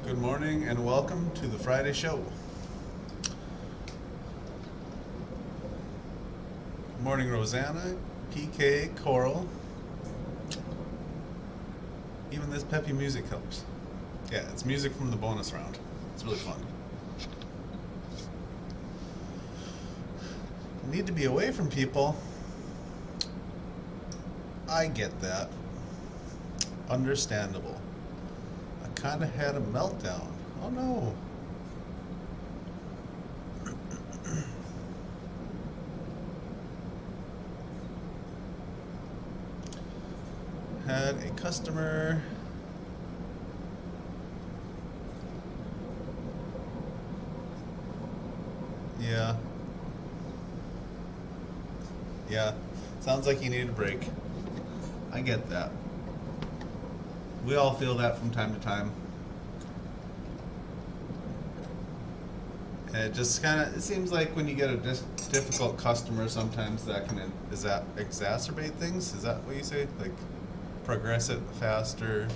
Good morning and welcome to the Friday show. Good morning, Rosanna, PK, Coral. Even this peppy music helps. Yeah, it's music from the bonus round. It's really fun. Need to be away from people. I get that. Understandable. I kind of had a meltdown. Oh no. Had a customer Yeah, sounds like you need a break. I get that. We all feel that from time to time. And it just it seems like when you get a difficult customer, sometimes that can exacerbate things. Is that what you say? Like progress it faster,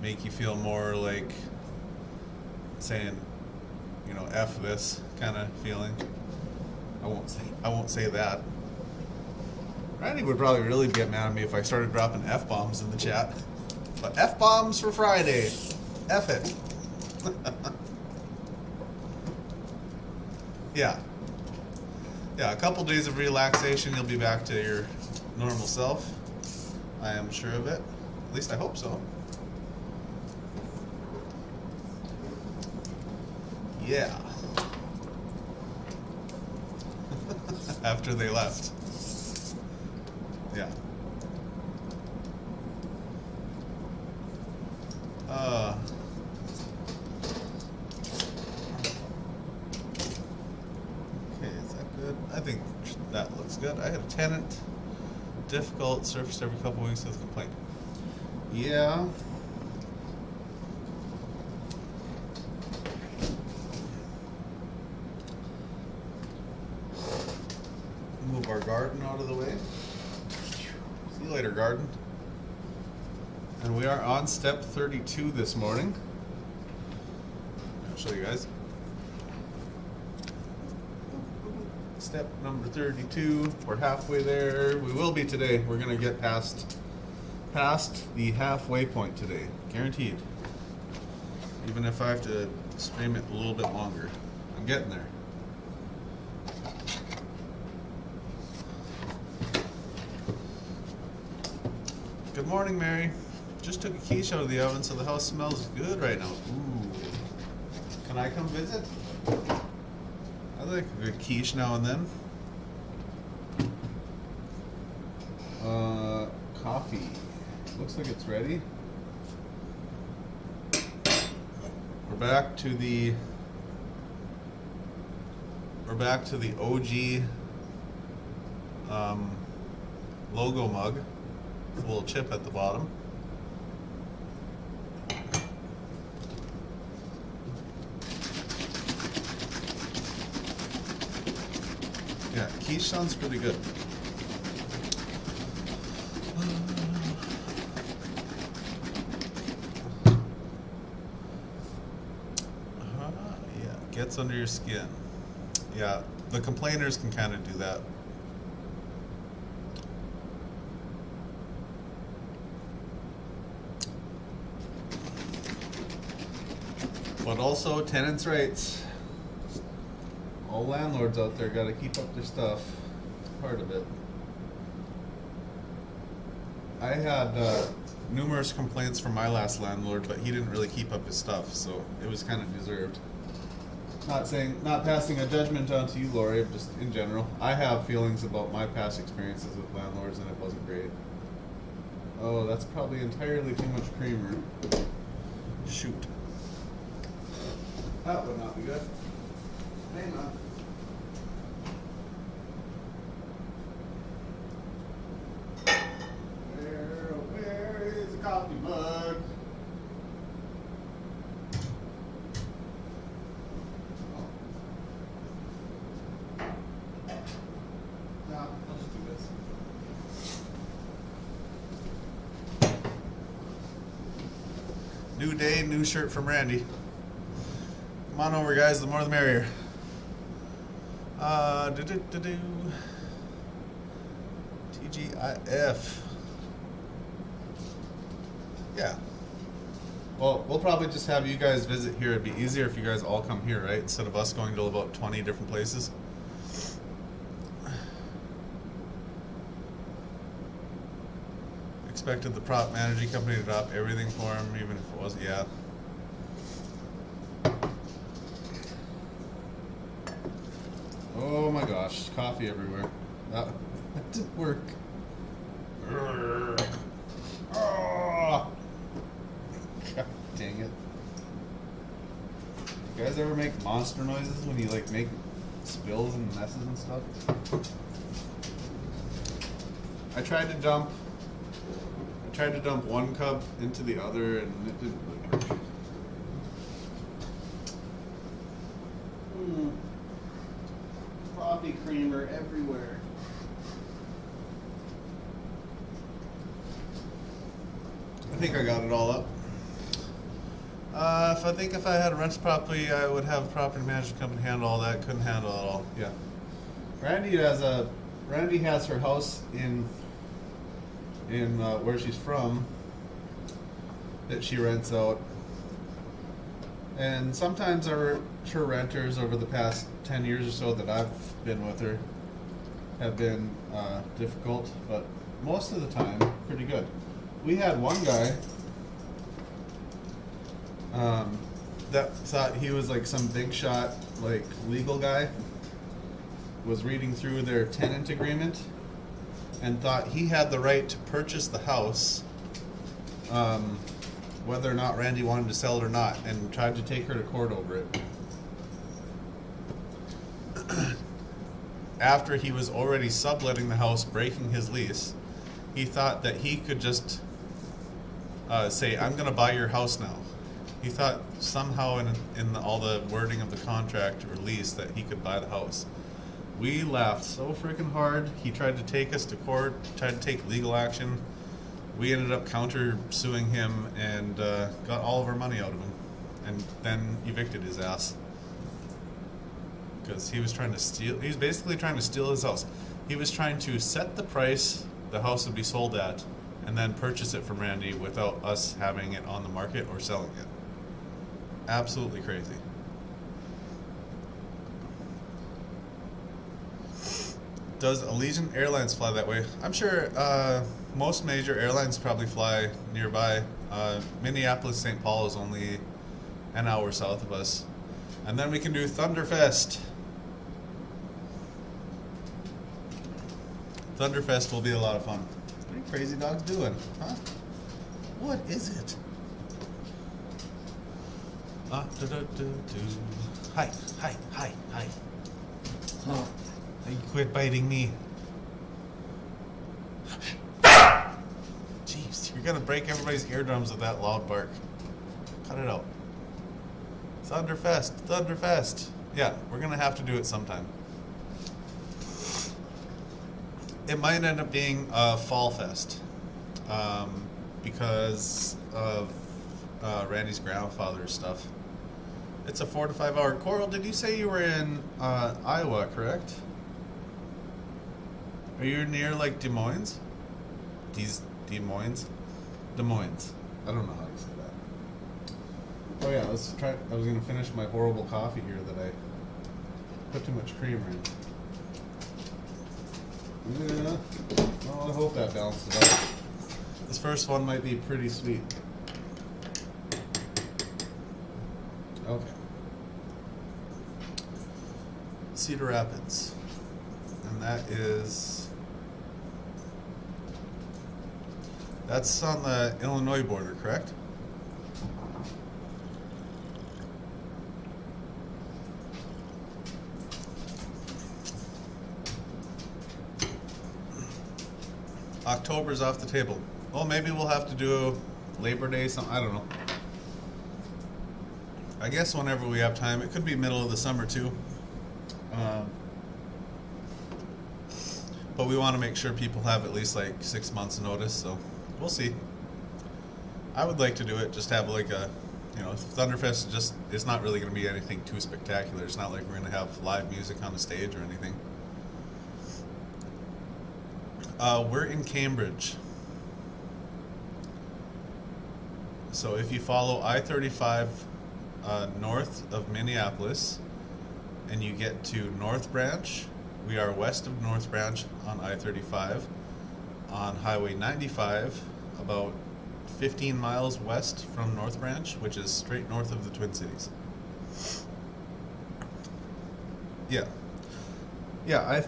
make you feel more like saying, F this kind of feeling. I won't say that. Randy would probably really get mad at me if I started dropping F-bombs in the chat. But F-bombs for Friday. F it. Yeah. Yeah, a couple days of relaxation, you'll be back to your normal self. I am sure of it. At least I hope so. Yeah. After they left. Yeah. Okay, is that good? I think that looks good. I had a tenant, difficult, surfaced every couple weeks with complaint. Yeah. Move our garden out of the way. See you later, garden. And we are on step 32 this morning. I'll show you guys. Step number 32. We're halfway there. We will be today. We're going to get past the halfway point today. Guaranteed. Even if I have to stream it a little bit longer. I'm getting there. Good morning, Mary. Just took a quiche out of the oven, so the house smells good right now. Ooh. Can I come visit? I like a good quiche now and then. Coffee. Looks like it's ready. We're back to the OG logo mug. A little chip at the bottom. Yeah, quiche sounds pretty good. Yeah, gets under your skin. Yeah, the complainers can kind of do that. But also tenants' rights. All landlords out there got to keep up their stuff. It's part of it. I had numerous complaints from my last landlord, but he didn't really keep up his stuff, so it was kind of deserved. Not passing a judgment onto you, Lori, just in general. I have feelings about my past experiences with landlords, and it wasn't great. Oh, that's probably entirely too much creamer. Shoot. That would not be good. Hang on. Where is the coffee mug? No, I'll just do this. New day, new shirt from Randy. Come on over, guys. The more the merrier. TGIF. Yeah. Well, we'll probably just have you guys visit here. It'd be easier if you guys all come here, right? Instead of us going to about 20 different places. Expected the prop managing company to drop everything for him, even if it wasn't. Yeah. Oh my gosh, coffee everywhere. That didn't work. Oh. God dang it. You guys ever make monster noises when you like make spills and messes and stuff? I tried to dump one cup into the other and it didn't really work. Coffee creamer everywhere. I think I got it all up. If I had a rent property, I would have a property management company handle all that. Couldn't handle it all. Yeah. Randy has her house in where she's from that she rents out, and sometimes her renters over the past 10 years or so that I've been with her have been difficult, but most of the time pretty good. We had one guy that thought he was like some big shot like legal guy, was reading through their tenant agreement and thought he had the right to purchase the house, whether or not Randy wanted to sell it or not, and tried to take her to court over it. After he was already subletting the house, breaking his lease, he thought that he could just say, "I'm going to buy your house now." He thought somehow in all the wording of the contract or lease that he could buy the house. We laughed so freaking hard. He tried to take us to court, tried to take legal action. We ended up counter-suing him and got all of our money out of him, and then evicted his ass. Because he was trying to steal, he was basically trying to steal his house. He was trying to set the price the house would be sold at, and then purchase it from Randy without us having it on the market or selling it. Absolutely crazy. Does Allegiant Airlines fly that way? I'm sure most major airlines probably fly nearby. Minneapolis, St. Paul is only an hour south of us. And then we can do Thunderfest. Thunderfest will be a lot of fun. What are you crazy dogs doing? Huh? What is it? Hi. Oh, you quit biting me. Jeez, you're gonna break everybody's eardrums with that loud bark. Cut it out. Thunderfest. Yeah, we're gonna have to do it sometime. It might end up being a Fall Fest, because of Randy's grandfather's stuff. It's a 4 to 5 hour. Coral, did you say you were in Iowa, correct? Are you near like Des Moines? Des Moines? Des Moines. I don't know how to say that. Oh yeah, let's try. I was gonna finish my horrible coffee here that I put too much creamer in. Yeah. Well, I hope that balances it out. This first one might be pretty sweet. Okay. Cedar Rapids. And that's on the Illinois border, correct? October's off the table. Well, maybe we'll have to do Labor Day, I don't know. I guess whenever we have time. It could be middle of the summer too. But we want to make sure people have at least like 6 months notice, so we'll see. I would like to do it, just have like a you know, Thunderfest just, it's not really going to be anything too spectacular. It's not like we're going to have live music on the stage or anything. We're in Cambridge. So if you follow I-35 north of Minneapolis and you get to North Branch, we are west of North Branch on I-35. On Highway 95, about 15 miles west from North Branch, which is straight north of the Twin Cities. Yeah. Yeah,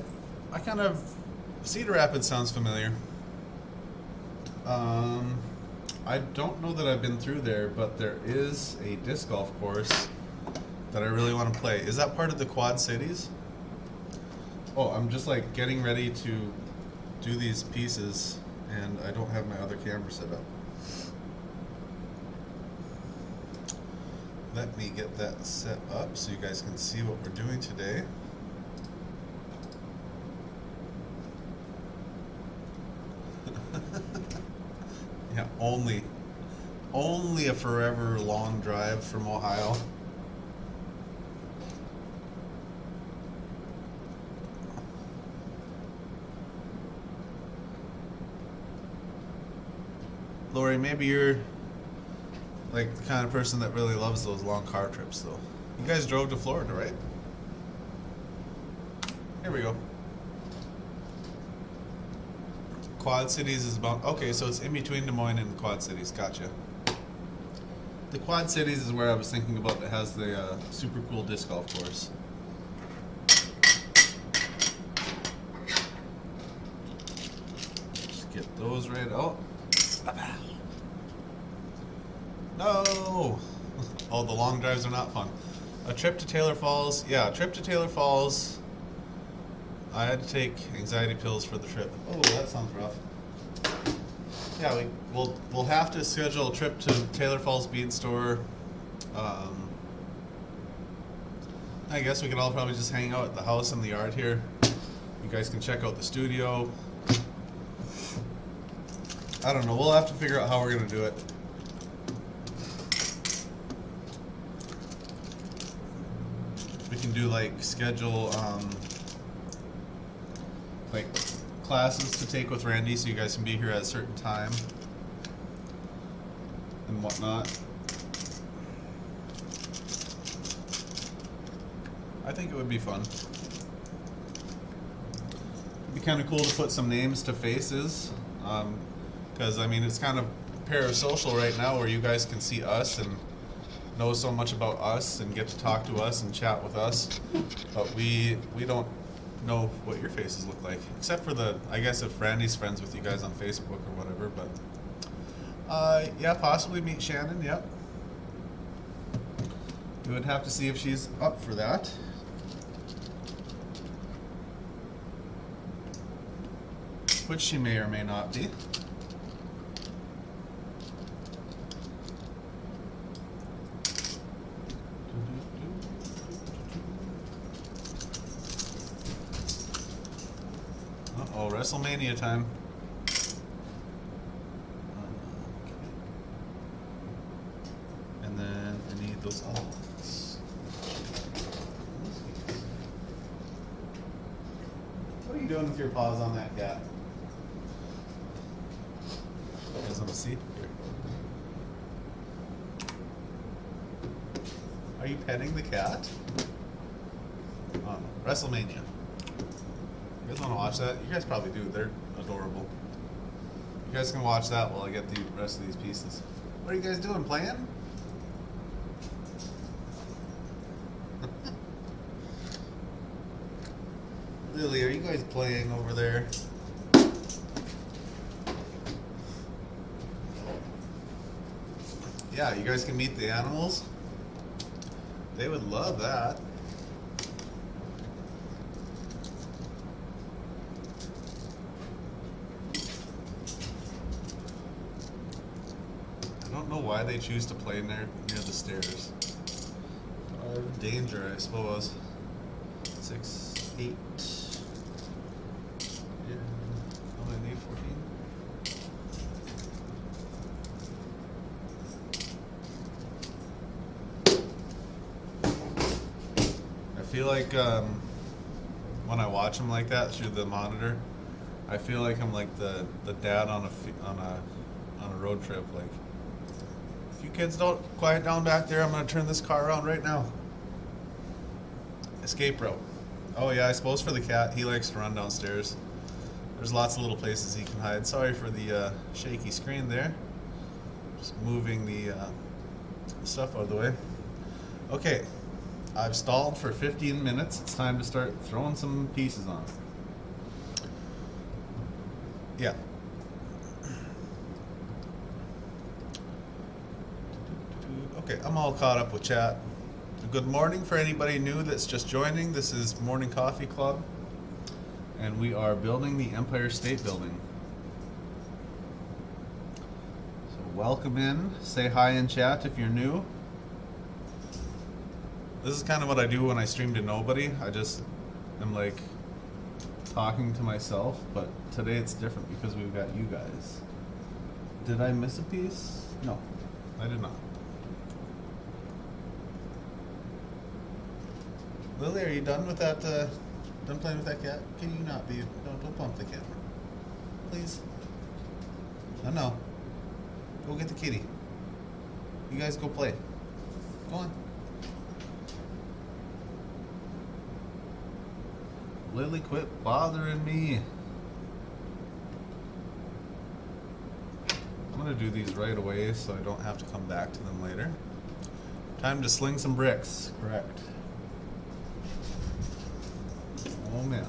I kind of... Cedar Rapids sounds familiar. I don't know that I've been through there, but there is a disc golf course that I really want to play. Is that part of the Quad Cities? Oh, I'm just like getting ready to do these pieces, and I don't have my other camera set up. Let me get that set up so you guys can see what we're doing today. Yeah, only a forever long drive from Ohio. Lori, maybe you're like the kind of person that really loves those long car trips, though. You guys drove to Florida, right? Here we go. Quad Cities is about... Okay, so it's in between Des Moines and the Quad Cities. Gotcha. The Quad Cities is where I was thinking about that has the super cool disc golf course. Just get those right out. No! Oh, the long drives are not fun. A trip to Taylor Falls. Yeah, a trip to Taylor Falls. I had to take anxiety pills for the trip. Oh, that sounds rough. Yeah, we'll have to schedule a trip to Taylor Falls Bead Store. I guess we could all probably just hang out at the house in the yard here. You guys can check out the studio. I don't know. We'll have to figure out how we're gonna do it. We can do like schedule like classes to take with Randy, so you guys can be here at a certain time and whatnot. I think it would be fun. It'd be kind of cool to put some names to faces, because I mean it's kind of parasocial right now where you guys can see us and know so much about us and get to talk to us and chat with us, but we don't know what your faces look like, except for I guess if Randy's friends with you guys on Facebook or whatever, but yeah, possibly meet Shannon. Yep, we would have to see if she's up for that. Which she may or may not be. Uh-oh, WrestleMania time. And then I need those odds. What are you doing with your paws on that cat? You guys want to see? Here. Are you petting the cat? WrestleMania. You guys want to watch that? You guys probably do. They're adorable. You guys can watch that while I get the rest of these pieces. What are you guys doing? Playing? Lily, are you guys playing over there? Yeah, you guys can meet the animals. They would love that. I don't know why they choose to play near the stairs. Danger, I suppose. 6, 8. Yeah. Oh, I need 14. feel like when I watch them like that through the monitor, I feel like I'm like the dad on a road trip. Like, if you kids don't quiet down back there, I'm gonna turn this car around right now. Escape route. Oh yeah, I suppose for the cat, he likes to run downstairs. There's lots of little places he can hide. Sorry for the shaky screen there. Just moving the stuff out of the way. Okay, I've stalled for 15 minutes. It's time to start throwing some pieces on. Yeah. Okay, I'm all caught up with chat. Good morning for anybody new that's just joining. This is Morning Coffee Club, and we are building the Empire State Building. So welcome in. Say hi in chat if you're new. This is kind of what I do when I stream to nobody. I just am like talking to myself, but today it's different because we've got you guys. Did I miss a piece? No, I did not. Lily, are you done with that? Done playing with that cat? Can you not be? Don't bump the cat, please. No. Go get the kitty. You guys go play. Go on. Lily, quit bothering me. I'm gonna do these right away so I don't have to come back to them later. Time to sling some bricks. Correct. Oh man.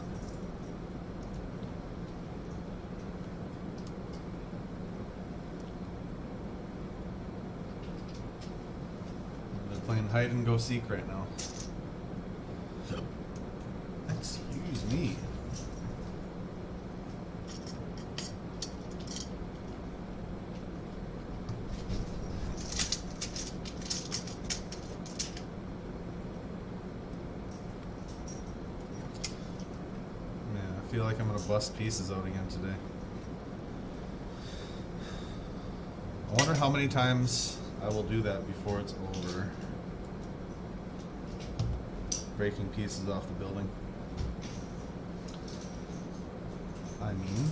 They're playing hide and go seek right now. Excuse me. I feel like I'm gonna bust pieces out again today. I wonder how many times I will do that before it's over. Breaking pieces off the building. I mean,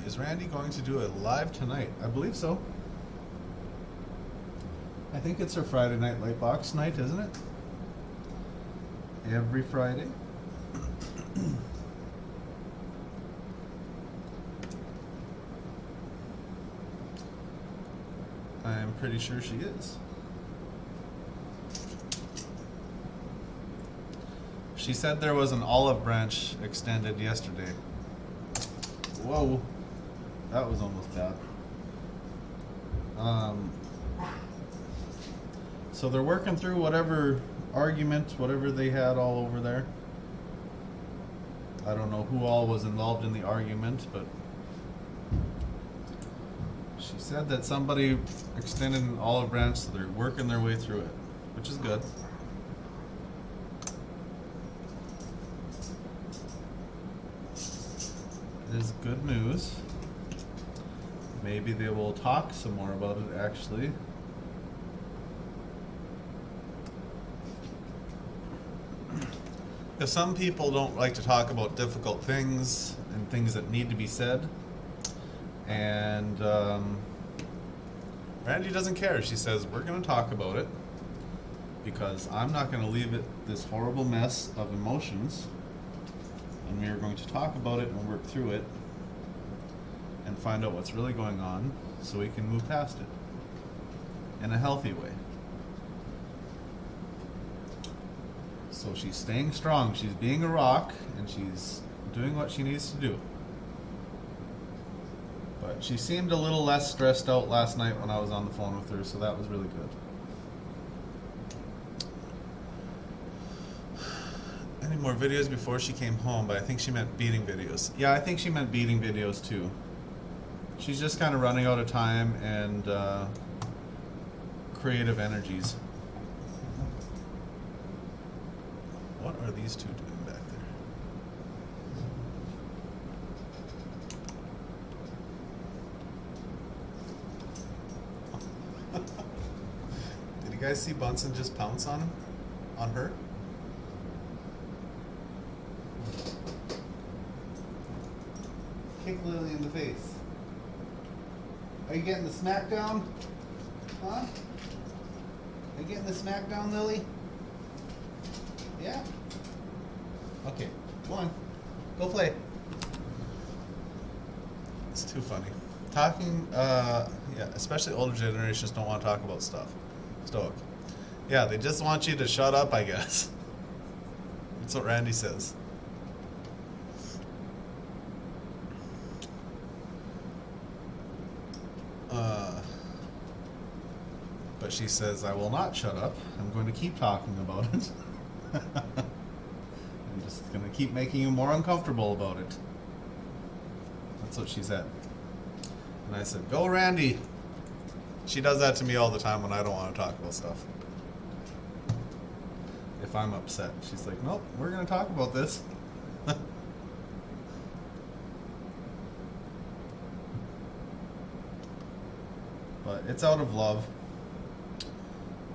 is Randy going to do it live tonight? I believe so. I think it's her Friday night Lightbox night, isn't it? Every Friday. I'm pretty sure she is. She said there was an olive branch extended yesterday. Whoa, that was almost bad. So they're working through whatever argument, whatever they had all over there. I don't know who all was involved in the argument, but she said that somebody extended an olive branch, so they're working their way through it, which is good. It is good news. Maybe they will talk some more about it, actually. Because some people don't like to talk about difficult things and things that need to be said. And Randy doesn't care. She says, we're going to talk about it because I'm not going to leave it this horrible mess of emotions. And we are going to talk about it and work through it and find out what's really going on so we can move past it in a healthy way. So she's staying strong. She's being a rock, and she's doing what she needs to do. But she seemed a little less stressed out last night when I was on the phone with her, so that was really good. Any more videos before she came home? But I think she meant beating videos. Yeah, I think she meant beating videos too. She's just kind of running out of time and creative energies. What are these two doing back there? Did you guys see Bunsen just pounce on him? On her? Kick Lily in the face. Are you getting the smackdown? Huh? Are you getting the smackdown, Lily? Yeah? Okay, go on. Go play. It's too funny. Talking, yeah, especially older generations don't want to talk about stuff. Stoic. Yeah, they just want you to shut up, I guess. That's what Randy says. But she says, I will not shut up. I'm going to keep talking about it. I'm just going to keep making you more uncomfortable about it. That's what she said. And I said, go Randy. She does that to me all the time when I don't want to talk about stuff. If I'm upset, she's like, nope, we're going to talk about this. But it's out of love.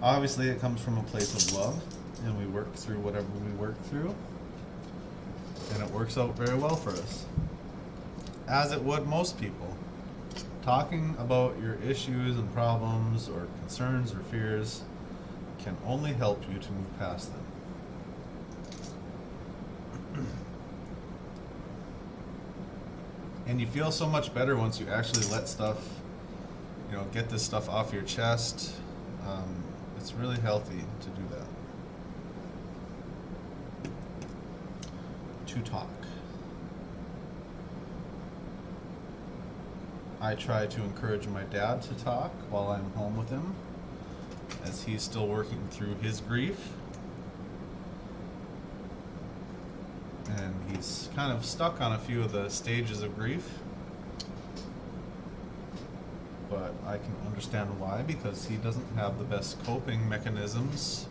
Obviously, it comes from a place of love, and we work through whatever we work through, and it works out very well for us, as it would most people. Talking about your issues and problems or concerns or fears can only help you to move past them. And you feel so much better once you actually let stuff, get this stuff off your chest. It's really healthy to do that. To talk. I try to encourage my dad to talk while I'm home with him, as he's still working through his grief. And he's kind of stuck on a few of the stages of grief. But I can understand why, because he doesn't have the best coping mechanisms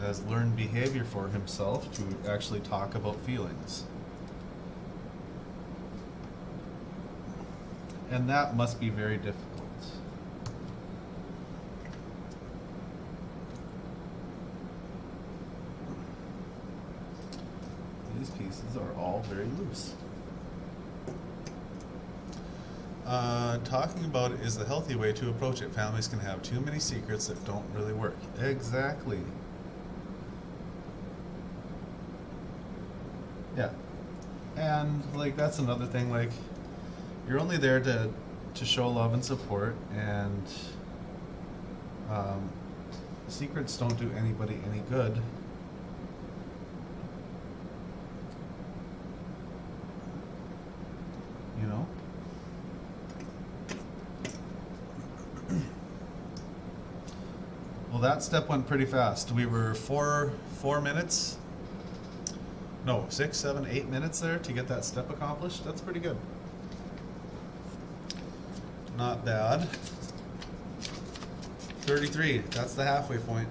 as learned behavior for himself to actually talk about feelings. And that must be very difficult. These pieces are all very loose. Talking about it is the healthy way to approach it. Families can have too many secrets that don't really work. Exactly. Yeah. And that's another thing, you're only there to show love and support, and secrets don't do anybody any good. Well, that step went pretty fast. We were 4 minutes. No, 6, 7, 8 minutes there to get that step accomplished. That's pretty good. Not bad. 33, that's the halfway point.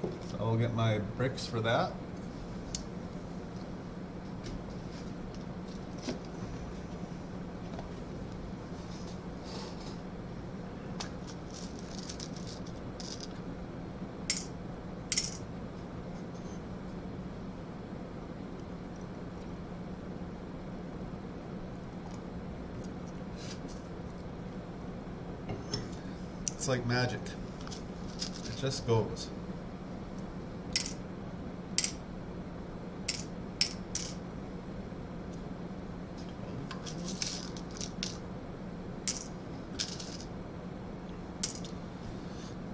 So I'll get my bricks for that. It's like magic. It just goes.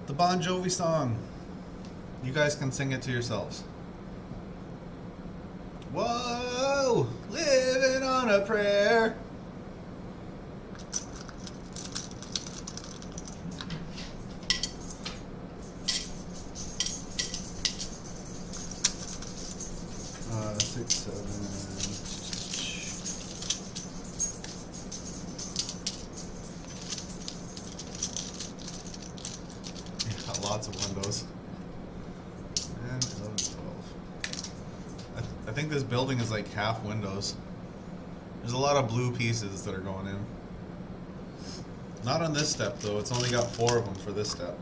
The Bon Jovi song. You guys can sing it to yourselves. Whoa, living on a prayer. think this building is like half windows. There's a lot of blue pieces that are going in. Not on this step though, it's only got 4 of them for this step.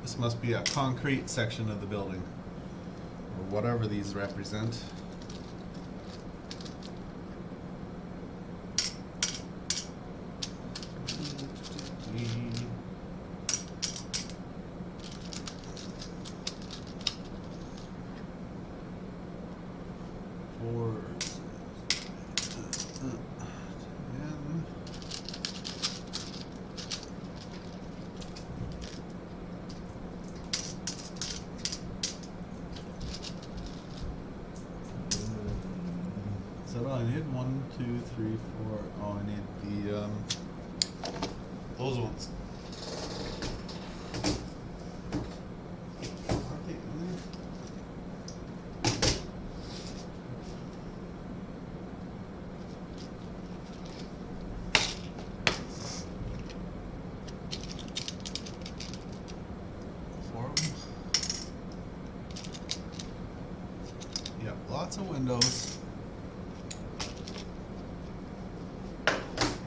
This must be a concrete section of the building, or whatever these represent. Is that all I need? 1, 2, 3, 4. Oh, I need the those ones. Aren't they in there? Four of them. Yep, lots of windows.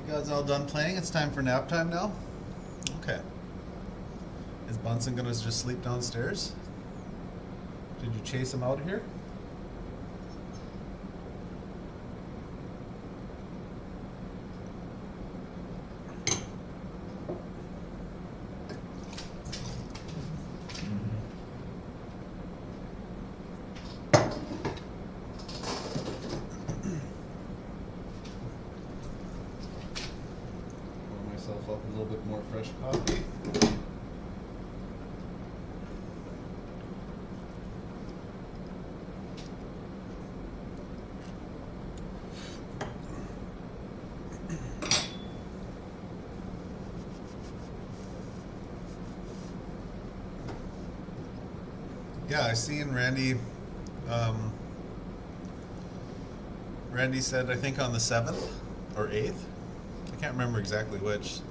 You guys all done playing? It's time for nap time now? Okay. Is Bunsen gonna just sleep downstairs? Did you chase him out of here? Up a little bit more fresh coffee. Yeah, I seen Randy. Randy said, I think on the 7th or 8th. I can't remember exactly which.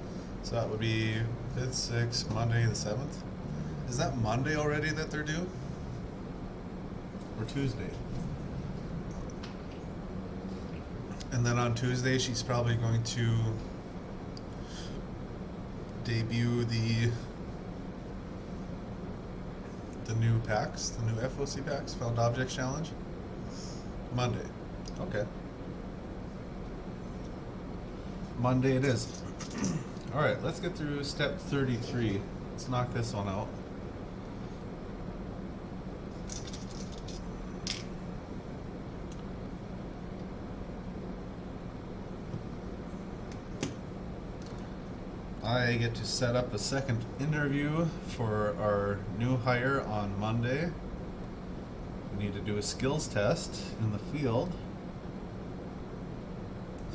So that would be 5th, 6th, Monday the 7th. Is that Monday already that they're due? Or Tuesday? And then on Tuesday she's probably going to debut the new packs, the new FOC packs, Found Objects Challenge. Monday. Okay. Monday it is. Alright, let's get through step 33. Let's knock this one out. I get to set up a second interview for our new hire on Monday. We need to do a skills test in the field.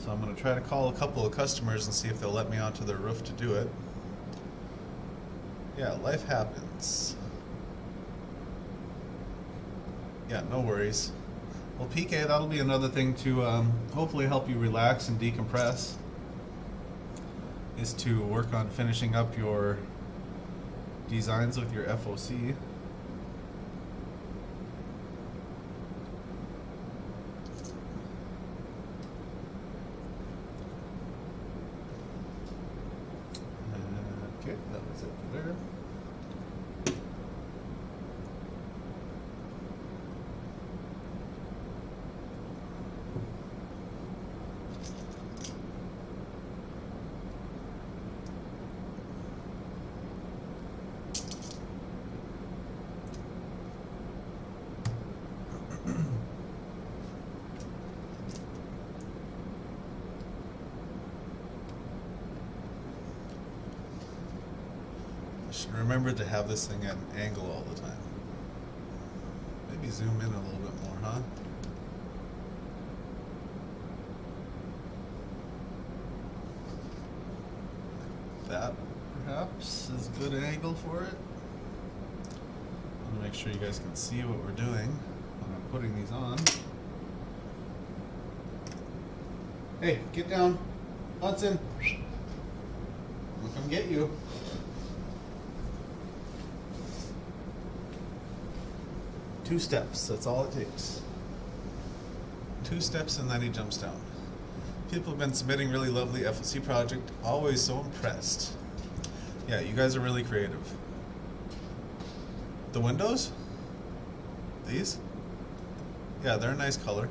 So I'm going to try to call a couple of customers and see if they'll let me onto their roof to do it. Yeah, life happens. Yeah, no worries. Well, PK, that'll be another thing to hopefully help you relax and decompress, is to work on finishing up your designs with your FOC. Okay, that was it for there. Should remember to have this thing at an angle all the time. Maybe zoom in a little bit more, huh? That perhaps is a good angle for it. I want to make sure you guys can see what we're doing when I'm putting these on. Hey, get down. Hudson. I'll come get you. 2 steps, that's all it takes. 2 steps and then he jumps down. People have been submitting really lovely FLC project, always so impressed. Yeah, you guys are really creative. The windows? These? Yeah, they're a nice color.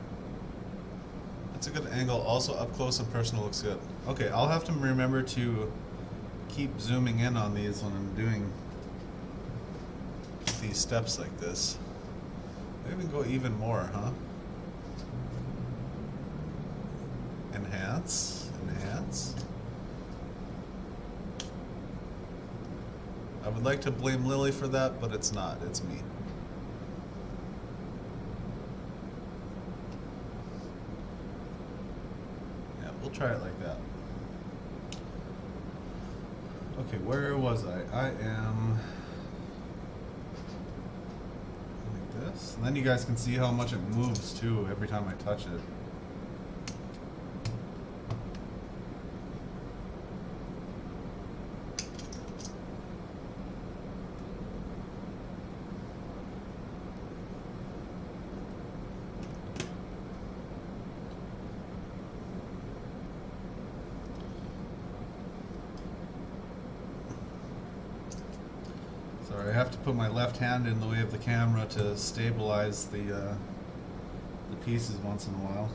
That's a good angle. Also up close and personal looks good. Okay, I'll have to remember to keep zooming in on these when I'm doing these steps like this. Maybe go even more, huh? Enhance, enhance. I would like to blame Lily for that, but it's not, it's me. Yeah, we'll try it like that. Okay, where was I? I am like this. And then you guys can see how much it moves too every time I touch it. Sorry, I have to put my left hand in the way of the camera to stabilize the pieces once in a while.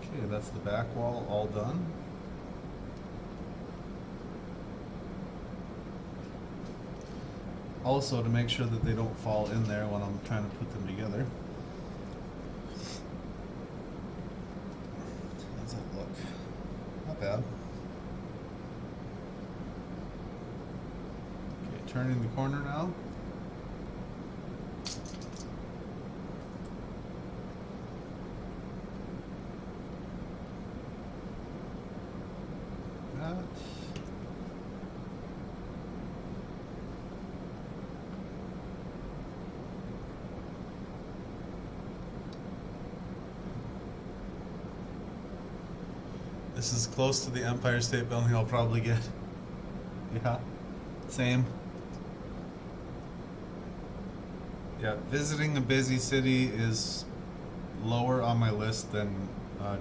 Okay, that's the back wall all done. Also, to make sure that they don't fall in there when I'm trying to put them together. How does that look? Not bad. Okay, turning the corner now. That. This is close to the Empire State Building I'll probably get. Yeah, same. Yeah, visiting a busy city is lower on my list than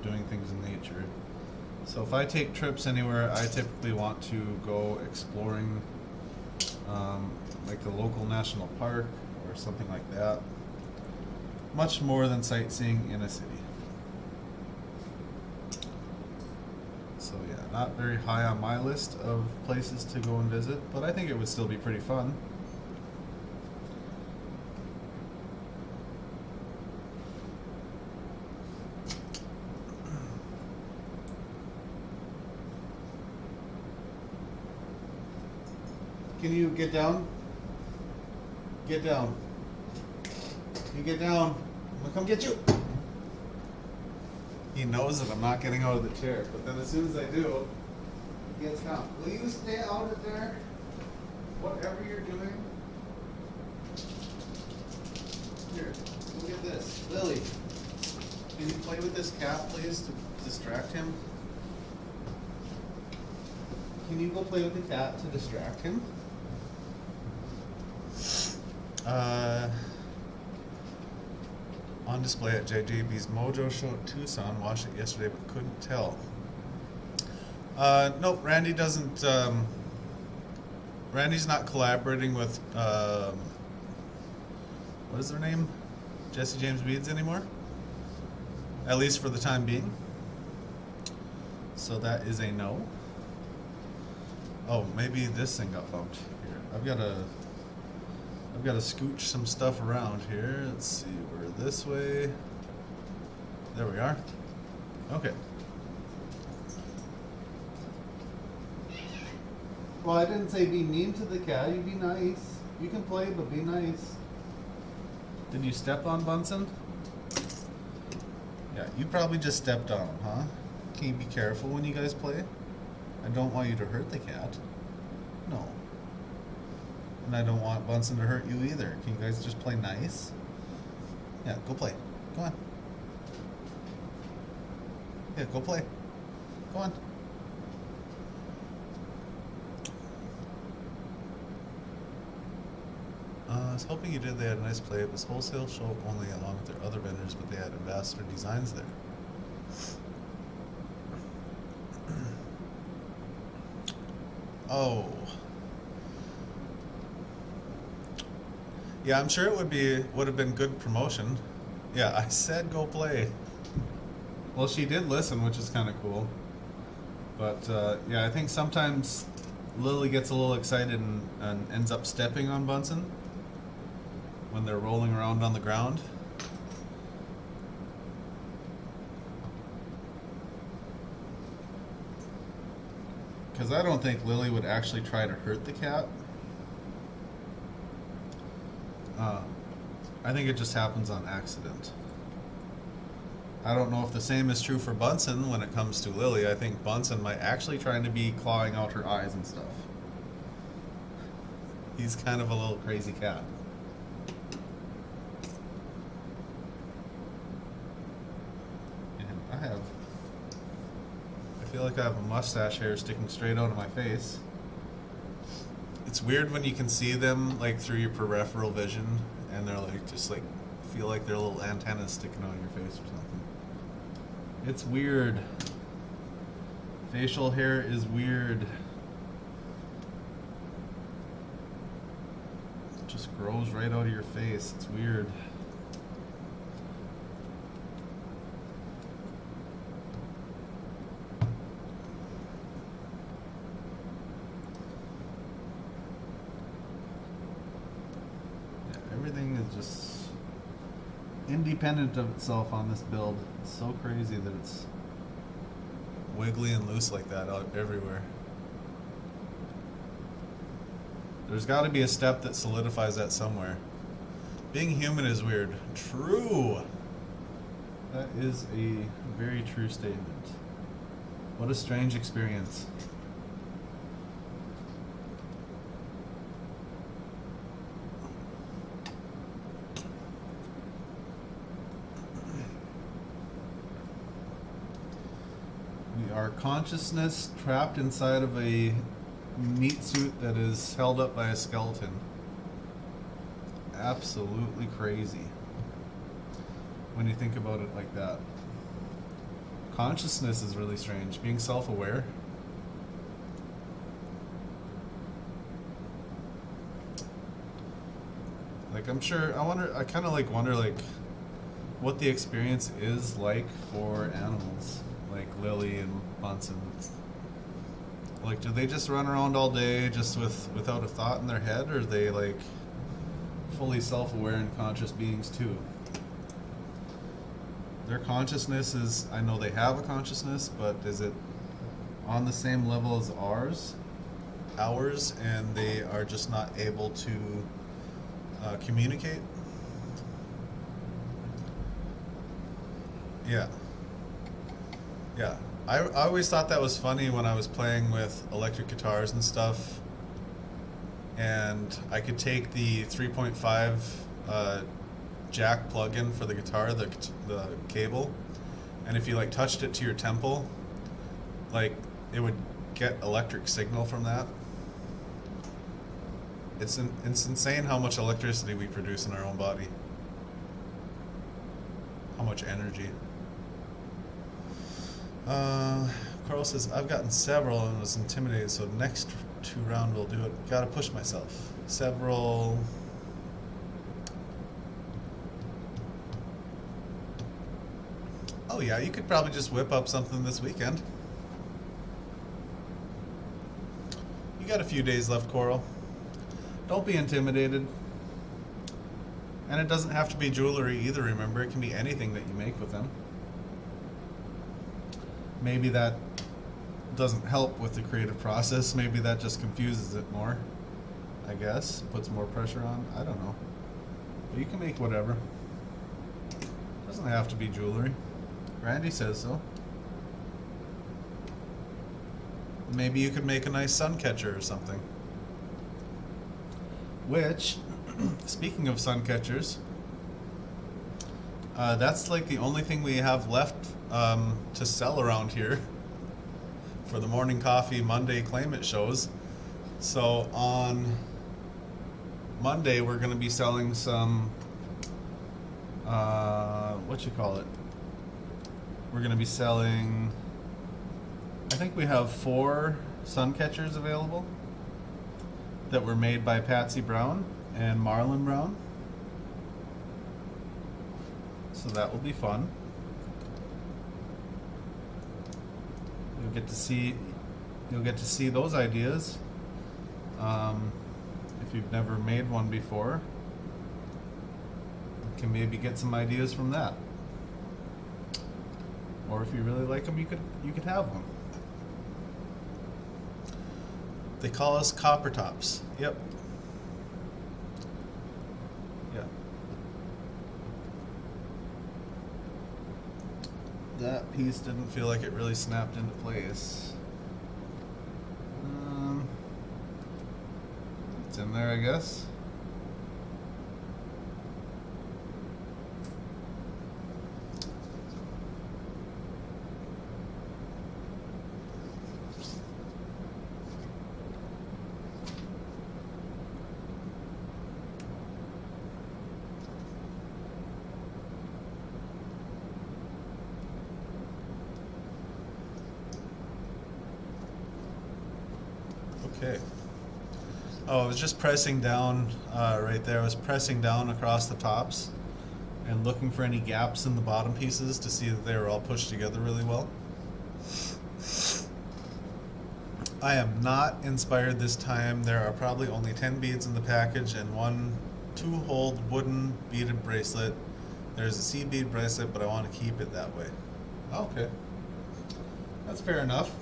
doing things in nature. So if I take trips anywhere, I typically want to go exploring like the local national park or something like that. Much more than sightseeing in a city. So yeah, not very high on my list of places to go and visit, but I think it would still be pretty fun. Can you get down? Get down. You get down. I'm gonna come get you. He knows that I'm not getting out of the chair, but then as soon as I do, he gets down. Will you stay out of there? Whatever you're doing. Here, look at this. Lily, can you play with this cat, please, to distract him? Can you go play with the cat to distract him? On display at JJB's Mojo show at Tucson. Watched it yesterday but couldn't tell. Nope, Randy doesn't. Randy's not collaborating with. What is their name? Jesse James Beads anymore? At least for the time being. So that is a no. Oh, maybe this thing got bumped here. I've got to scooch some stuff around here. Let's see, we're this way. There we are. Okay. Well, I didn't say be mean to the cat. You be nice. You can play, but be nice. Did you step on Bunsen? Yeah, you probably just stepped on him, huh? Can you be careful when you guys play? I don't want you to hurt the cat. No. And I don't want Bunsen to hurt you either. Can you guys just play nice? Yeah, go play. Go on. Yeah, go play. Go on. I was hoping you did. They had a nice play. It was wholesale show only along with their other vendors, but they had ambassador designs there. Oh. Yeah, I'm sure it would have been good promotion. Yeah, I said go play. Well, she did listen, which is kind of cool. But yeah, I think sometimes Lily gets a little excited and ends up stepping on Bunsen when they're rolling around on the ground. Because I don't think Lily would actually try to hurt the cat. I think it just happens on accident. I don't know if the same is true for Bunsen when it comes to Lily. I think Bunsen might actually trying to be clawing out her eyes and stuff. He's kind of a little crazy cat. And I feel like I have a mustache hair sticking straight out of my face. It's weird when you can see them like through your peripheral vision and they're like just like feel like they're little antennas sticking out of your face or something. It's weird. Facial hair is weird. It just grows right out of your face. It's weird. Everything is just independent of itself on this build. It's so crazy that it's wiggly and loose like that out everywhere. There's got to be a step that solidifies that somewhere. Being human is weird. True. That is a very true statement. What a strange experience. Our consciousness trapped inside of a meat suit that is held up by a skeleton. Absolutely crazy when you think about it like that. Consciousness is really strange. Being self-aware. Like I'm sure, I kind of wonder like what the experience is like for animals. Like Lily and Bunsen. Like, do they just run around all day just without a thought in their head, or are they like fully self-aware and conscious beings too? Their consciousness is, I know they have a consciousness, but is it on the same level as ours, and they are just not able to communicate? Yeah. Yeah, I always thought that was funny when I was playing with electric guitars and stuff, and I could take the 3.5 jack plug-in for the guitar, the cable, and if you like touched it to your temple, like it would get electric signal from that. It's insane how much electricity we produce in our own body. How much energy. Carl says, I've gotten several and was intimidated, so next 2 round will do it. Gotta push myself. Several. Oh yeah, you could probably just whip up something this weekend. You got a few days left, Coral. Don't be intimidated. And it doesn't have to be jewelry either, remember. It can be anything that you make with them. Maybe that doesn't help with the creative process. Maybe that just confuses it more, I guess. Puts more pressure on. I don't know. But you can make whatever. Doesn't have to be jewelry. Randy says so. Maybe you could make a nice sun catcher or something. Which, speaking of sun catchers, that's like the only thing we have left to sell around here for the Morning Coffee Monday Claim It shows. So on Monday we're going to be selling some, what you call it? We're going to be selling, I think we have 4 sun catchers available that were made by Patsy Brown and Marlon Brown. So that will be fun. You'll get to see those ideas. If you've never made one before, you can maybe get some ideas from that. Or if you really like them, you could have one. They call us copper tops. Yep. Yeah. That piece didn't feel like it really snapped into place. It's in there, I guess. Okay. Oh, I was just pressing down right there. I was pressing down across the tops and looking for any gaps in the bottom pieces to see that they were all pushed together really well. I am not inspired this time. There are probably only 10 beads in the package and one 2-hole wooden beaded bracelet. There's a seed bead bracelet, but I want to keep it that way. Okay. That's fair enough.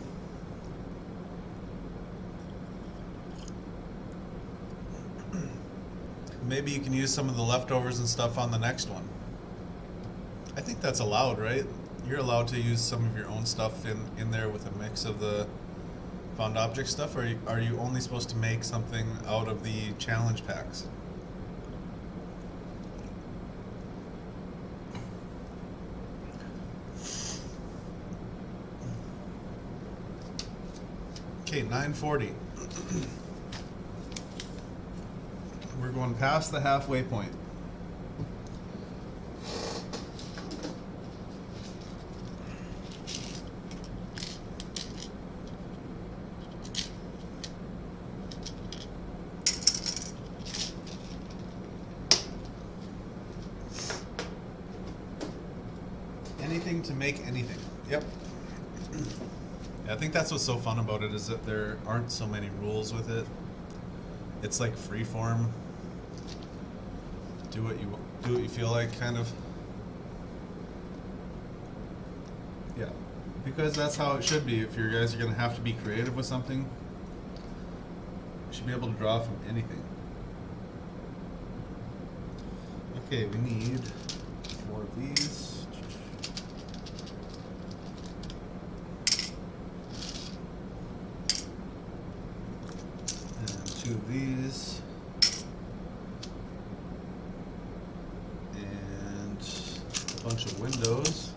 Maybe you can use some of the leftovers and stuff on the next one. I think that's allowed, right? You're allowed to use some of your own stuff in there with a mix of the found object stuff, or are you only supposed to make something out of the challenge packs? Okay, 9:40. We're going past the halfway point. Anything to make anything. Yep. I think that's what's so fun about it, is that there aren't so many rules with it. It's like free form. Do what you feel like, kind of. Yeah, because that's how it should be. If you guys are gonna have to be creative with something, you should be able to draw from anything. Okay, we need 4 of these. And 2 of these. A bunch of windows.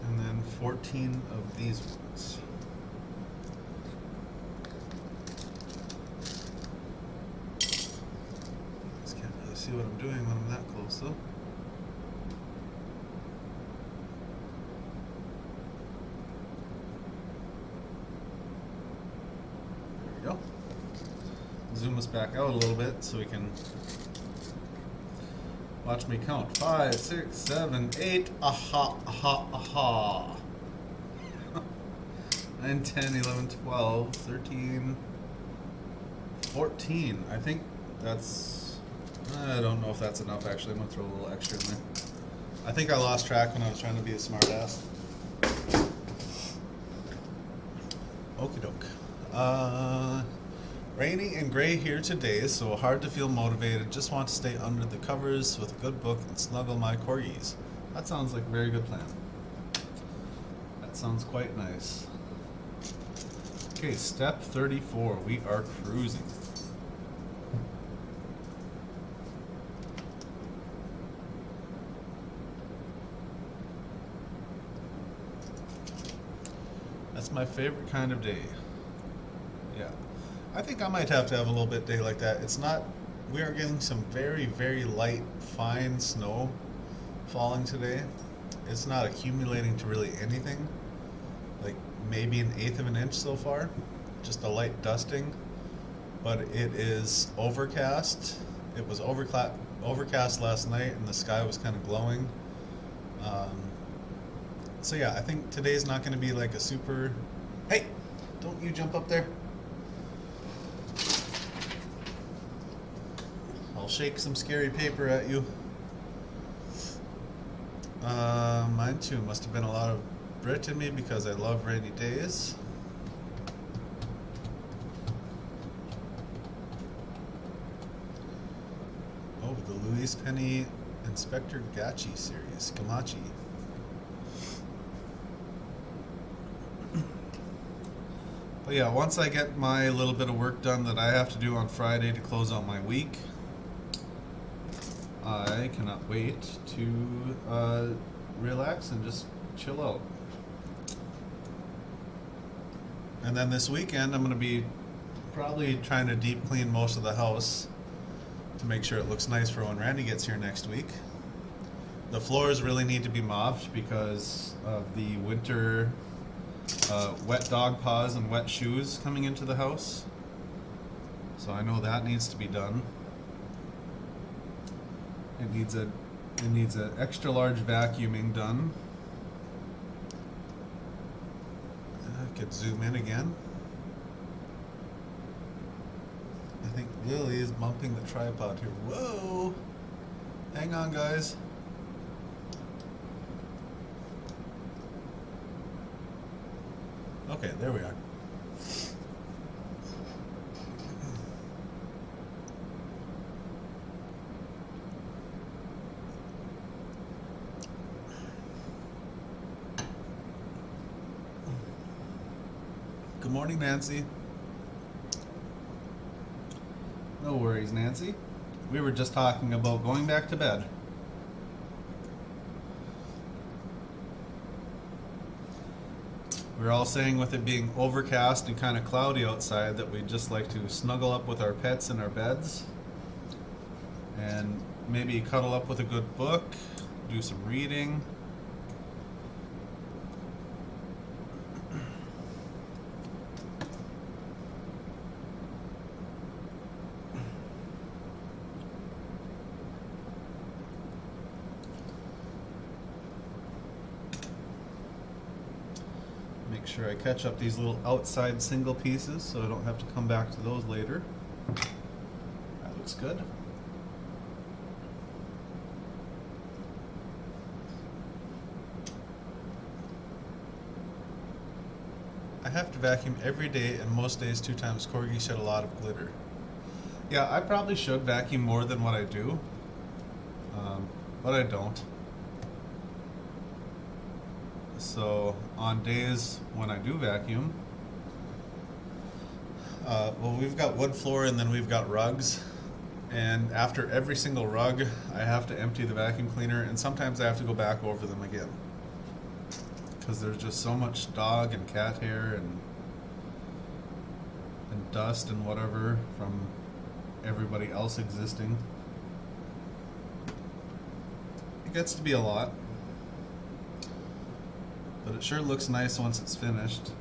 And then 14 of these ones. Just can't really see what I'm doing when I'm that close, though. There we go. Zoom us back out a little bit so we can watch me count. 5, 6, 7, 8. Aha, aha, aha. 9, 10, 11, 12, 13, 14. I think that's, I don't know if that's enough actually. I'm going to throw a little extra in there. I think I lost track when I was trying to be a smart ass. Okie doke. Rainy and gray here today, so hard to feel motivated. Just want to stay under the covers with a good book and snuggle my corgis. That sounds like a very good plan. That sounds quite nice. Okay, step 34. We are cruising. That's my favorite kind of day. Yeah. I think I might have to have a little bit day like that. It's not, we are getting some very, very light, fine snow falling today. It's not accumulating to really anything. Like maybe 1/8 of an inch so far. Just a light dusting. But it is overcast. It was overcast last night and the sky was kind of glowing. So yeah, I think today's not going to be like a super... Hey! Don't you jump up there. I'll shake some scary paper at you. Mine too. Must have been a lot of Brit in me because I love rainy days. Oh, the Louise Penny Inspector Gachi series. Gamachi. But yeah, once I get my little bit of work done that I have to do on Friday to close out my week, I cannot wait to relax and just chill out. And then this weekend I'm going to be probably trying to deep clean most of the house to make sure it looks nice for when Randy gets here next week. The floors really need to be mopped because of the winter wet dog paws and wet shoes coming into the house. So I know that needs to be done. It needs a extra large vacuuming done. I could zoom in again. I think Lily is bumping the tripod here. Whoa! Hang on, guys. Okay, there we are. Good morning, Nancy. No worries, Nancy. We were just talking about going back to bed. We're all saying with it being overcast and kind of cloudy outside that we'd just like to snuggle up with our pets in our beds and maybe cuddle up with a good book, do some reading. Make sure I catch up these little outside single pieces so I don't have to come back to those later. That looks good. I have to vacuum every day and most days 2 times. Corgi shed a lot of glitter. Yeah, I probably should vacuum more than what I do, but I don't. So on days when I do vacuum, well, we've got wood floor and then we've got rugs, and after every single rug I have to empty the vacuum cleaner, and sometimes I have to go back over them again because there's just so much dog and cat hair and dust and whatever from everybody else existing. It gets to be a lot. But it sure looks nice once it's finished.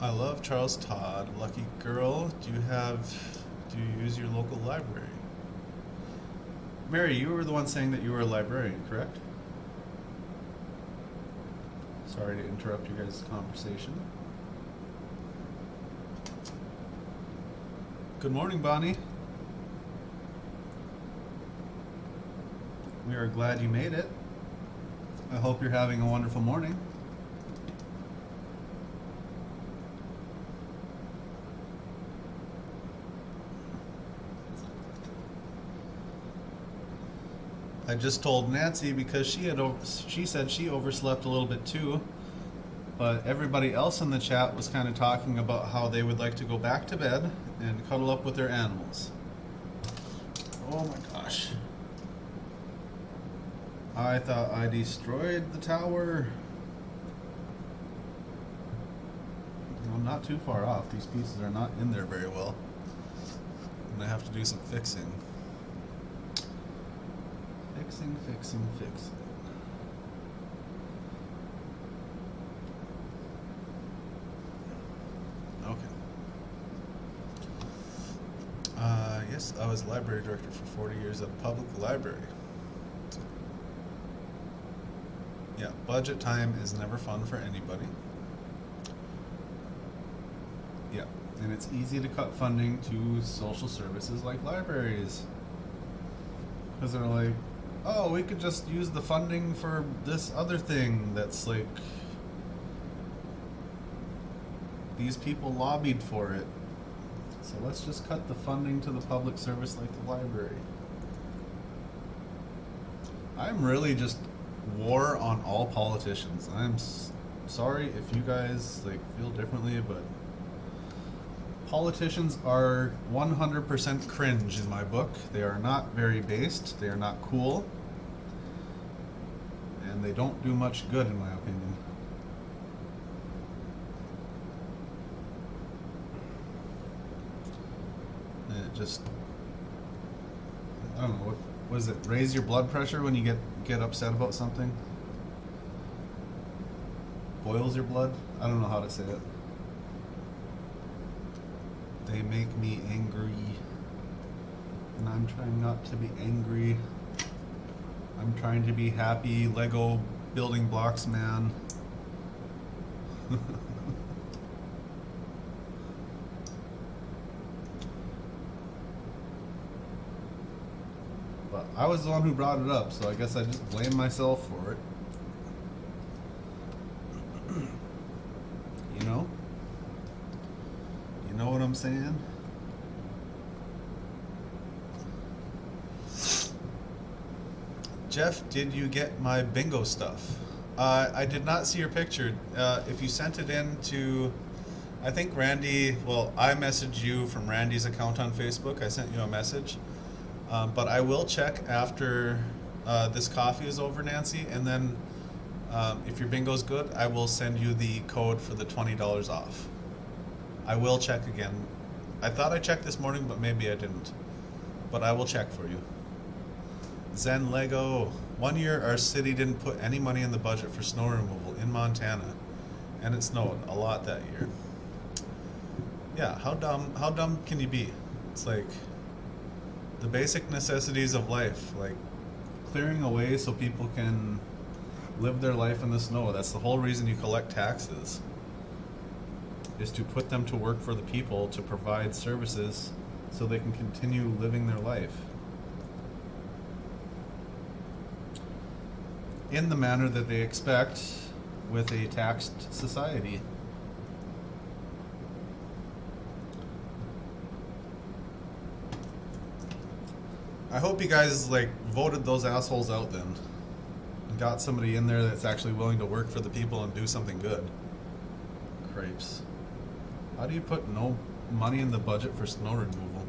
I love Charles Todd. Lucky girl. Do you use your local library? Mary, you were the one saying that you were a librarian, correct? Sorry to interrupt you guys' conversation. Good morning, Bonnie. We are glad you made it. I hope you're having a wonderful morning. I just told Nancy because she said she overslept a little bit too, but everybody else in the chat was kind of talking about how they would like to go back to bed and cuddle up with their animals. Oh my gosh. I thought I destroyed the tower. I'm not too far off. These pieces are not in there very well. And I have to do some fixing. Fixing. Okay. Yes, I was library director for 40 years at a public library. Yeah, budget time is never fun for anybody. Yeah, and it's easy to cut funding to social services like libraries. Because they're like, oh, we could just use the funding for this other thing that's like, these people lobbied for it. So let's just cut the funding to the public service like the library. I'm really just war on all politicians. I'm sorry if you guys like feel differently, but politicians are 100% cringe in my book. They are not very based. They are not cool. And they don't do much good, in my opinion. And it just, I don't know, what is it? Raise your blood pressure when you get upset about something? Boils your blood? I don't know how to say it. They make me angry, and I'm trying not to be angry. I'm trying to be happy Lego building blocks man. But I was the one who brought it up, so I guess I just blame myself for it. You know? You know what I'm saying? Jeff, did you get my bingo stuff? I did not see your picture. If you sent it in to, I think Randy, well, I messaged you from Randy's account on Facebook. I sent you a message. But I will check after this coffee is over, Nancy, and then if your bingo's good, I will send you the code for the $20 off. I will check again. I thought I checked this morning, but maybe I didn't. But I will check for you. Zen Lego. 1 year our city didn't put any money in the budget for snow removal in Montana, and it snowed a lot that year. Yeah, how dumb can you be? It's like the basic necessities of life, like clearing a way so people can live their life in the snow. That's the whole reason you collect taxes, is to put them to work for the people, to provide services so they can continue living their life in the manner that they expect with a taxed society. I hope you guys like voted those assholes out then and got somebody in there that's actually willing to work for the people and do something good. Crapes. How do you put no money in the budget for snow removal?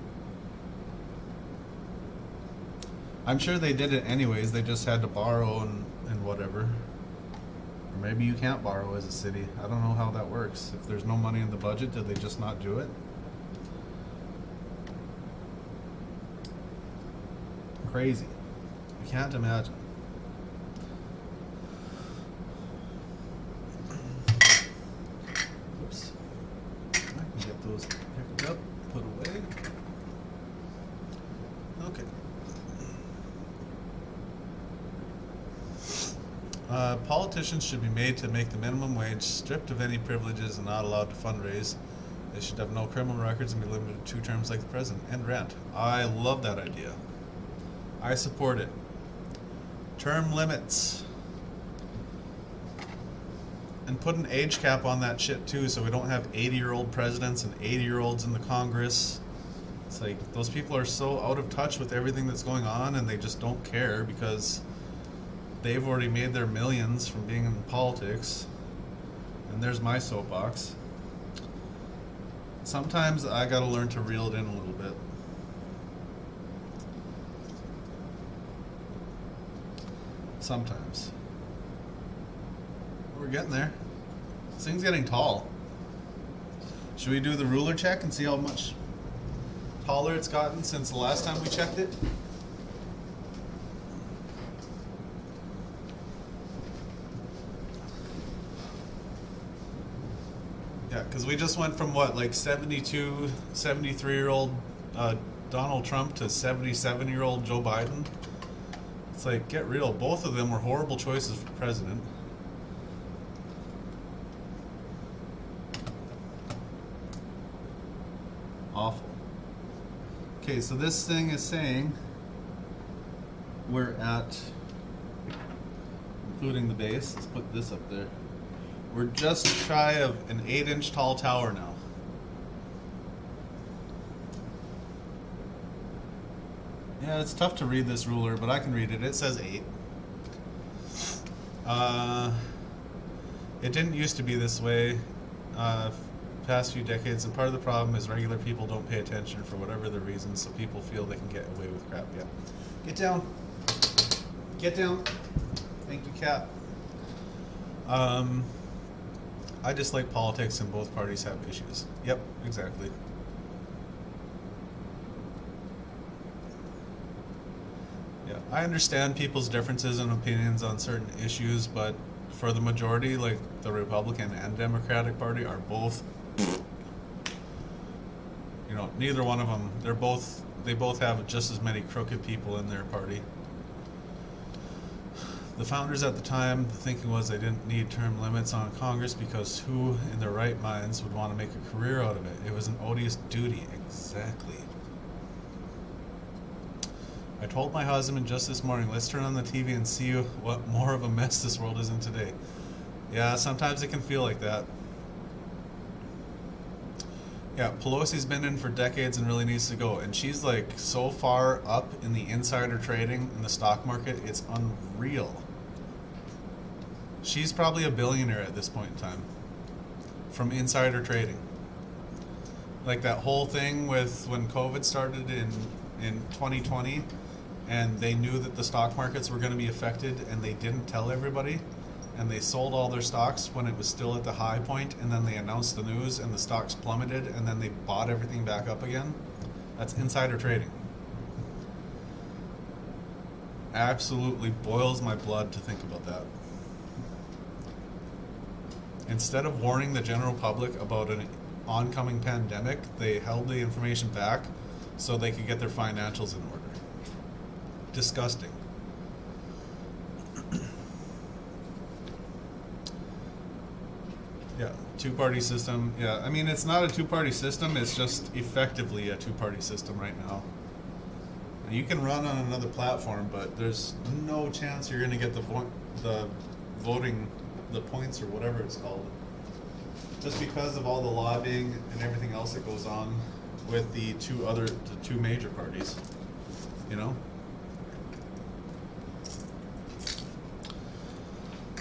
I'm sure they did it anyways, they just had to borrow and whatever. Or maybe you can't borrow as a city. I don't know how that works. If there's no money in the budget, did they just not do it? Crazy. I can't imagine. Oops. I can get those picked up, put away. Okay. Politicians should be made to make the minimum wage, stripped of any privileges, and not allowed to fundraise. They should have no criminal records and be limited to 2 terms like the president. And rent. I love that idea. I support it. Term limits. And put an age cap on that shit too, so we don't have 80-year-old presidents and 80-year-olds in the Congress. It's like, those people are so out of touch with everything that's going on, and they just don't care because they've already made their millions from being in politics. And there's my soapbox. Sometimes I gotta learn to reel it in a little bit. Sometimes. We're getting there. This thing's getting tall. Should we do the ruler check and see how much taller it's gotten since the last time we checked it? Yeah, because we just went from what, like 72, 73-year-old Donald Trump to 77-year-old Joe Biden. It's like, get real. Both of them were horrible choices for president. Awful. Okay, so this thing is saying we're at, including the base, let's put this up there. We're just shy of an 8-inch tall tower now. Yeah, it's tough to read this ruler, but I can read it. It says 8. It didn't used to be this way past few decades, and part of the problem is regular people don't pay attention for whatever the reasons, so people feel they can get away with crap. Yeah. Get down. Get down. Thank you, Cat. I just like politics and both parties have issues. Yep, exactly. Yeah, I understand people's differences and opinions on certain issues, but for the majority, like the Republican and Democratic Party are both, you know, neither one of them, they both have just as many crooked people in their party. The founders at the time, the thinking was they didn't need term limits on Congress because who in their right minds would want to make a career out of it? It was an odious duty. Exactly. I told my husband just this morning, let's turn on the TV and see what more of a mess this world is in today. Yeah, sometimes it can feel like that. Yeah, Pelosi's been in for decades and really needs to go. And she's like so far up in the insider trading in the stock market, it's unreal. She's probably a billionaire at this point in time from insider trading. Like that whole thing with when COVID started in 2020 and they knew that the stock markets were going to be affected and they didn't tell everybody and they sold all their stocks when it was still at the high point and then they announced the news and the stocks plummeted and then they bought everything back up again. That's insider trading. Absolutely boils my blood to think about that. Instead of warning the general public about an oncoming pandemic, they held the information back so they could get their financials in order. Disgusting. Yeah, two-party system. Yeah, I mean, it's not a two-party system, it's just effectively a two-party system right now. You can run on another platform, but there's no chance you're going to get the voting, the points or whatever it's called. Just because of all the lobbying and everything else that goes on with the two major parties, you know?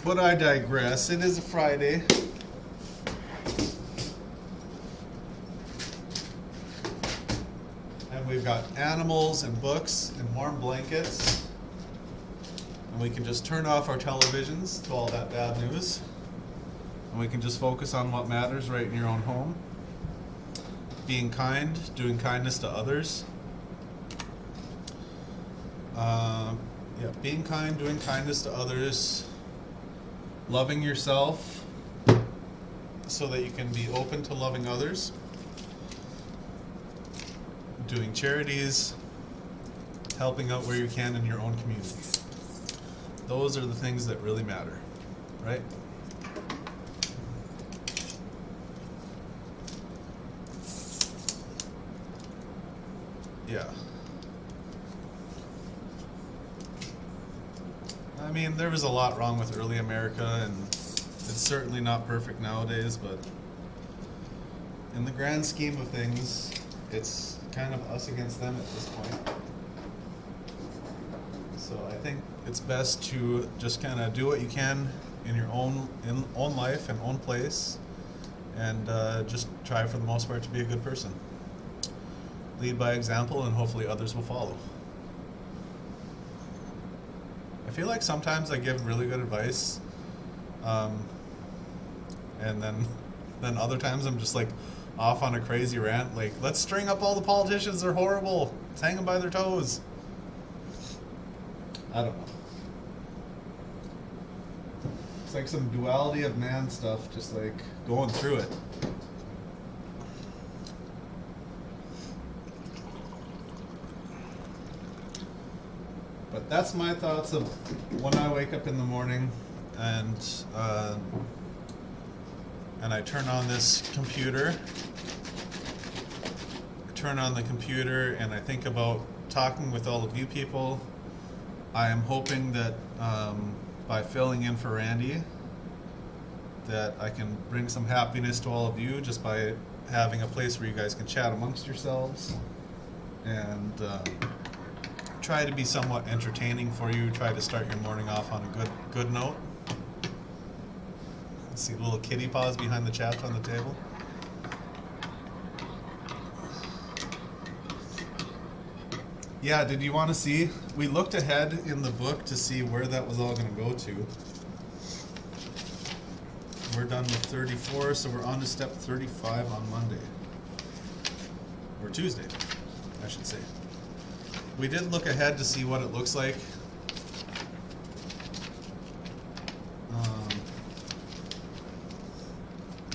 But I digress. It is a Friday. And we've got animals and books and warm blankets. And we can just turn off our televisions to all that bad news. And we can just focus on what matters right in your own home. Being kind, doing kindness to others. Being kind, doing kindness to others. Loving yourself so that you can be open to loving others. Doing charities. Helping out where you can in your own community. Those are the things that really matter, right? Yeah. I mean, there was a lot wrong with early America, and it's certainly not perfect nowadays, but in the grand scheme of things, it's kind of us against them at this point. So I think it's best to just kind of do what you can in your own life and own place, and just try for the most part to be a good person. Lead by example, and hopefully others will follow. I feel like sometimes I give really good advice, and then other times I'm just like off on a crazy rant, like, let's string up all the politicians, they're horrible, let's hang them by their toes. I don't know. It's like some duality of man stuff, just like going through it. But that's my thoughts of when I wake up in the morning and I turn on this computer. Turn on the computer and I think about talking with all of you people. I am hoping that by filling in for Randy, that I can bring some happiness to all of you just by having a place where you guys can chat amongst yourselves and try to be somewhat entertaining for you. Try to start your morning off on a good note. See little kitty paws behind the chat on the table. Yeah, did you want to see? We looked ahead in the book to see where that was all going to go to. We're done with 34, so we're on to step 35 on Monday. Or Tuesday, I should say. We did look ahead to see what it looks like.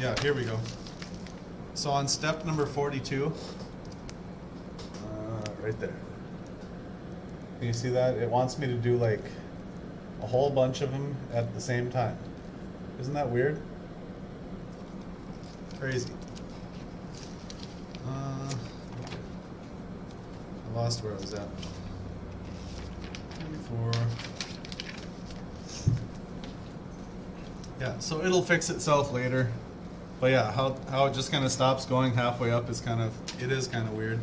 Yeah, here we go. So on step number 42, right there. Can you see that? It wants me to do like a whole bunch of them at the same time. Isn't that weird? Crazy. Okay. I lost where I was at. 24. Yeah, so it'll fix itself later. But yeah, how it just kind of stops going halfway up is kind of weird.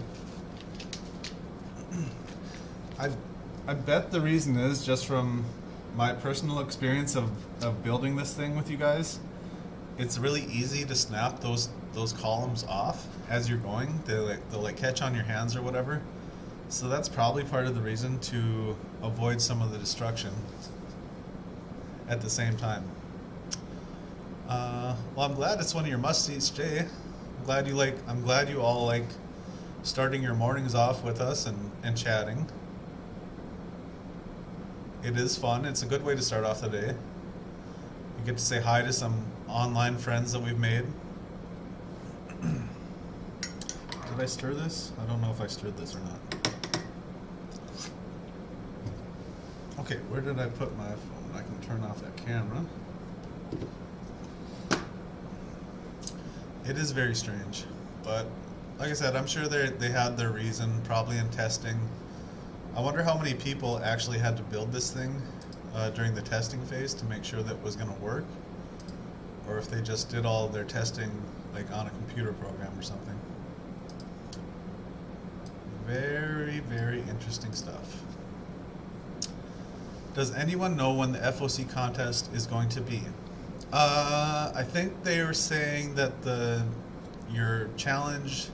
I bet the reason is just from my personal experience of building this thing with you guys. It's really easy to snap those columns off as you're going. They'll like catch on your hands or whatever. So that's probably part of the reason to avoid some of the destruction at the same time. Well, I'm glad it's one of your must-sees, Jay. I'm glad you all like starting your mornings off with us and chatting. It is fun. It's a good way to start off the day. You get to say hi to some online friends that we've made. Did I stir this? I don't know if I stirred this or not. Okay, where did I put my phone? I can turn off that camera. It is very strange, but like I said, I'm sure they had their reason, probably in testing. I wonder how many people actually had to build this thing during the testing phase to make sure that it was going to work, or if they just did all their testing like on a computer program or something. Very, very interesting stuff. Does anyone know when the FOC contest is going to be? I think they were saying that your challenge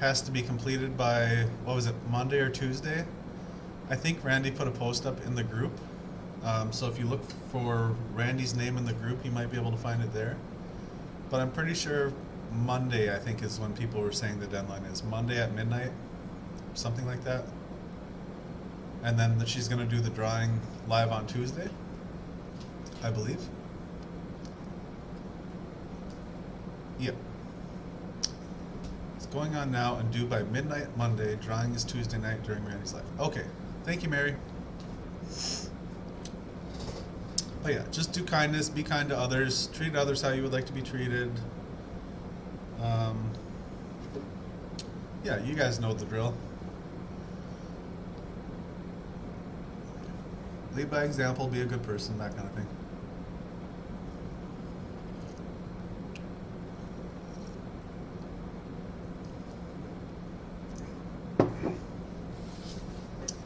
has to be completed by, what was it, Monday or Tuesday? I think Randy put a post up in the group. So if you look for Randy's name in the group, you might be able to find it there. But I'm pretty sure Monday, I think, is when people were saying the deadline is. Monday at midnight, something like that. And then she's going to do the drawing live on Tuesday, I believe. Yep. It's going on now and due by midnight Monday. Drawing is Tuesday night during Randy's live. Okay. Thank you, Mary. But yeah, just do kindness, be kind to others, treat others how you would like to be treated. Yeah, you guys know the drill. Lead by example, be a good person, that kind of thing.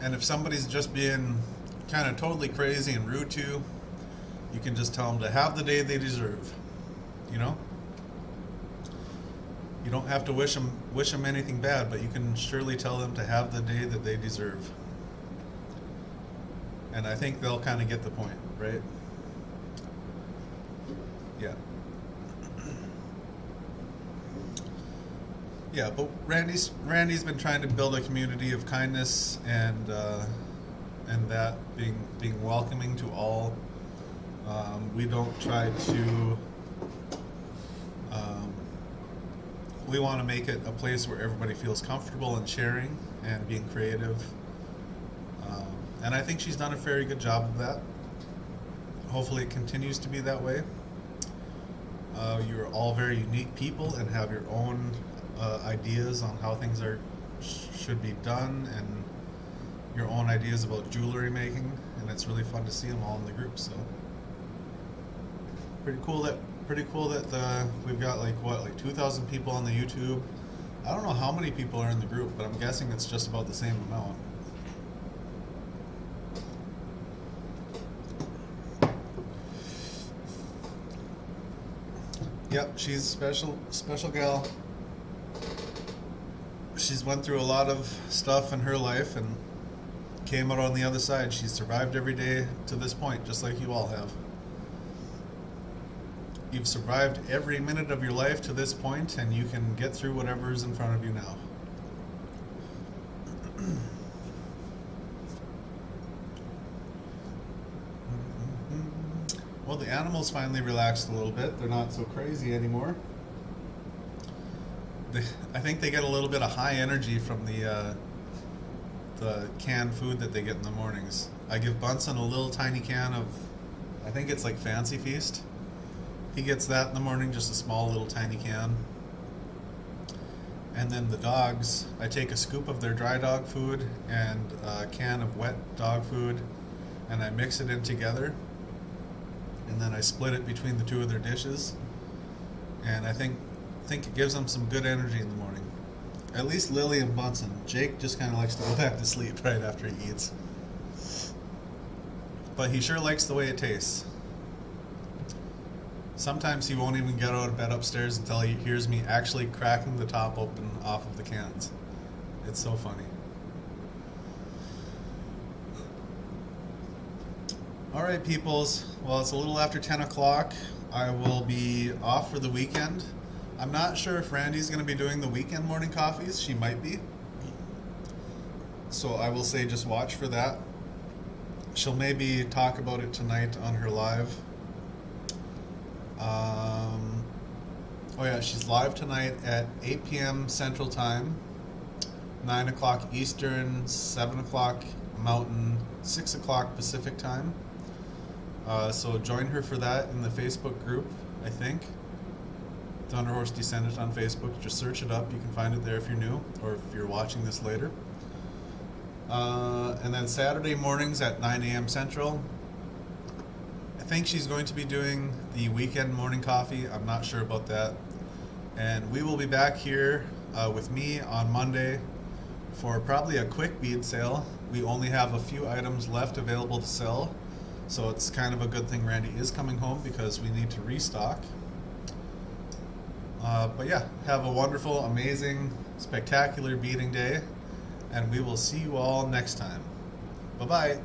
And if somebody's just being kind of totally crazy and rude to you, you can just tell them to have the day they deserve. You know? You don't have to wish them anything bad, but you can surely tell them to have the day that they deserve. And I think they'll kind of get the point, right? Yeah. Yeah, but Randy's been trying to build a community of kindness and that being welcoming to all. We don't try to. We want to make it a place where everybody feels comfortable in sharing and being creative. And I think she's done a very good job of that. Hopefully it continues to be that way. You're all very unique people and have your own ideas on how things should be done, and your own ideas about jewelry making, and it's really fun to see them all in the group. So pretty cool that we've got like 2,000 people on the YouTube. I don't know how many people are in the group, but I'm guessing it's just about the same amount. Yep, she's a special gal. She's went through a lot of stuff in her life and came out on the other side. She's survived every day to this point, just like you all have. You've survived every minute of your life to this point, and you can get through whatever's in front of you now. Well, the animals finally relaxed a little bit. They're not so crazy anymore. I think they get a little bit of high energy from the canned food that they get in the mornings. I give Bunsen a little tiny can of, I think it's like Fancy Feast. He gets that in the morning, just a small little tiny can. And then the dogs, I take a scoop of their dry dog food and a can of wet dog food, and I mix it in together. And then I split it between the two of their dishes. And I think it gives them some good energy in the morning. At least Lily and Bunsen. Jake just kind of likes to go back to sleep right after he eats. But he sure likes the way it tastes. Sometimes he won't even get out of bed upstairs until he hears me actually cracking the top open off of the cans. It's so funny. Alright, peoples. Well, it's a little after 10 o'clock. I will be off for the weekend. I'm not sure if Randy's going to be doing the weekend morning coffees. She might be. So I will say just watch for that. She'll maybe talk about it tonight on her live. Oh yeah, she's live tonight at 8 p.m. Central Time, 9 o'clock Eastern, 7 o'clock Mountain, 6 o'clock Pacific Time. So join her for that in the Facebook group, I think. Thunderhorse Descendant on Facebook. Just search it up. You can find it there if you're new, or if you're watching this later. And then Saturday mornings at 9 a.m. Central. I think she's going to be doing the weekend morning coffee. I'm not sure about that. And we will be back here with me on Monday for probably a quick bead sale. We only have a few items left available to sell, so it's kind of a good thing Randy is coming home because we need to restock. But yeah, have a wonderful, amazing, spectacular beading day, and we will see you all next time. Bye-bye.